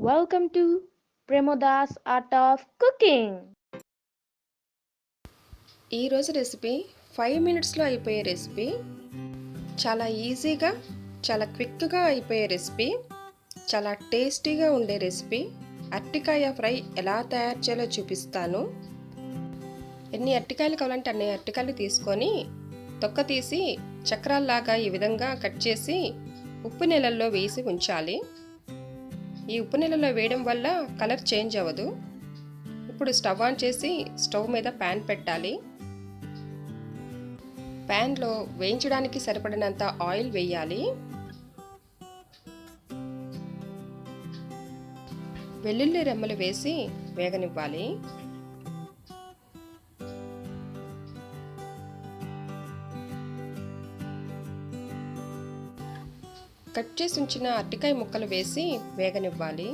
Welcome to Premoda's Art of Cooking. ఈరోజు recipe 5 మినిట్స్లో అయిపోయే రెసిపీ. చాలా ఈజీగా చాలా క్విక్గా అయిపోయే రెసిపీ, చాలా టేస్టీగా ఉండే రెసిపీ. అరటికాయ ఫ్రై ఎలా తయారు చేయాలో చూపిస్తాను. ఎన్ని అరటికాయలు కావాలంటే అన్ని అరటికాయలు తీసుకొని తొక్క తీసి చక్రాల్లాగా ఈ విధంగా కట్ చేసి ఉప్పు నీళ్ళల్లో వేసి ఉంచాలి. ఈ ఉప్పు నీళ్ళలో వేయడం వల్ల కలర్ చేంజ్ అవ్వదు. ఇప్పుడు స్టవ్ ఆన్ చేసి స్టవ్ మీద ప్యాన్ పెట్టాలి. ప్యాన్లో వేయించడానికి సరిపడినంత ఆయిల్ వేయాలి. వెల్లుల్లి రెమ్మలు వేసి వేగనివ్వాలి. కట్ చేసి ఉంచిన అరటికాయ ముక్కలు వేసి వేగనివ్వాలి.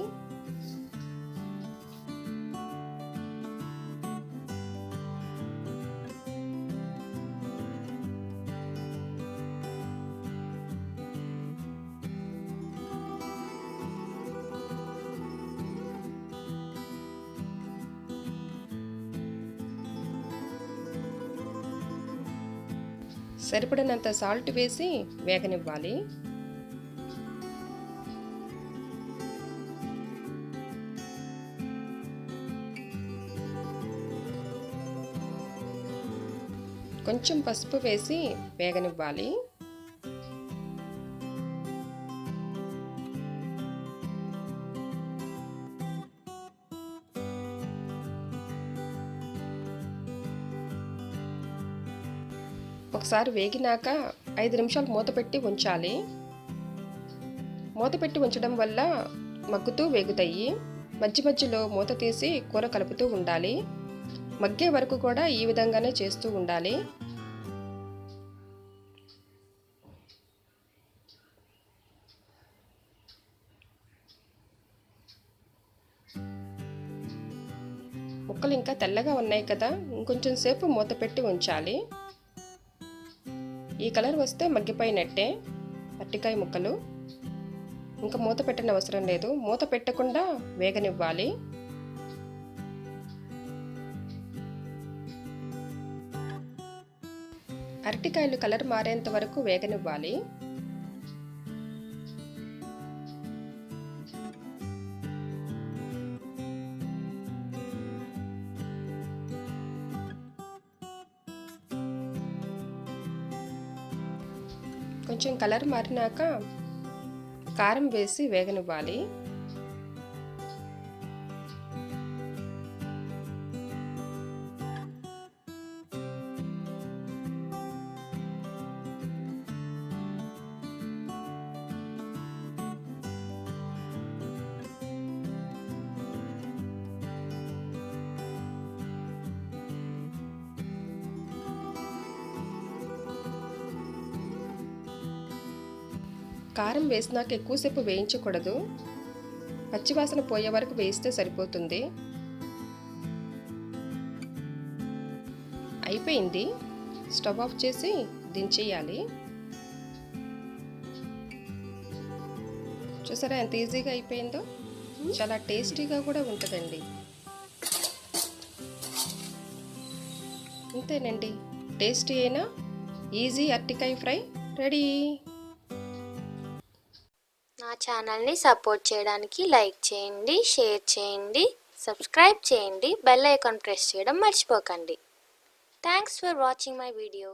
సరిపడినంత సాల్ట్ వేసి వేగనివ్వాలి. కొంచెం పసుపు వేసి వేగనివ్వాలి. ఒకసారి వేగినాక 5 నిమిషాలు మూత పెట్టి ఉంచాలి. మూత పెట్టి ఉంచడం వల్ల మగ్గుతూ వేగుతాయి. మధ్య మధ్యలో మూత తీసి కూర కలుపుతూ ఉండాలి. మగ్గే వరకు కూడా ఈ విధంగానే చేస్తూ ఉండాలి. ముక్కలు ఇంకా తెల్లగా ఉన్నాయి కదా, ఇంకొంచెం సేపు మూత పెట్టి ఉంచాలి. ఈ కలర్ వస్తే మగ్గిపోయినట్టే అరటికాయ ముక్కలు. ఇంకా మూత పెట్టిన అవసరం లేదు. మూత పెట్టకుండా వేగనివ్వాలి. అరటికాయలు కలర్ మారేంత వరకు వేగనివ్వాలి. కొంచెం కలర్ మారినాక కారం వేసి వేగనివ్వాలి. కారం వేసినాక ఎక్కువసేపు వేయించకూడదు. పచ్చివాసన పోయే వరకు వేయిస్తే సరిపోతుంది. అయిపోయింది. స్టవ్ ఆఫ్ చేసి దించేయాలి. చూసారా ఎంత ఈజీగా అయిపోయిందో. చాలా టేస్టీగా కూడా ఉంటుందండి. అంతేనండి, టేస్టీ అయినా ఈజీ అరటికాయ ఫ్రై రెడీ. నా ఛానల్ని సపోర్ట్ చేయడానికి లైక్ చేయండి, షేర్ చేయండి, సబ్స్క్రైబ్ చేయండి, బెల్ ఐకాన్ ప్రెస్ చేయడం మర్చిపోకండి. Thanks for watching my video.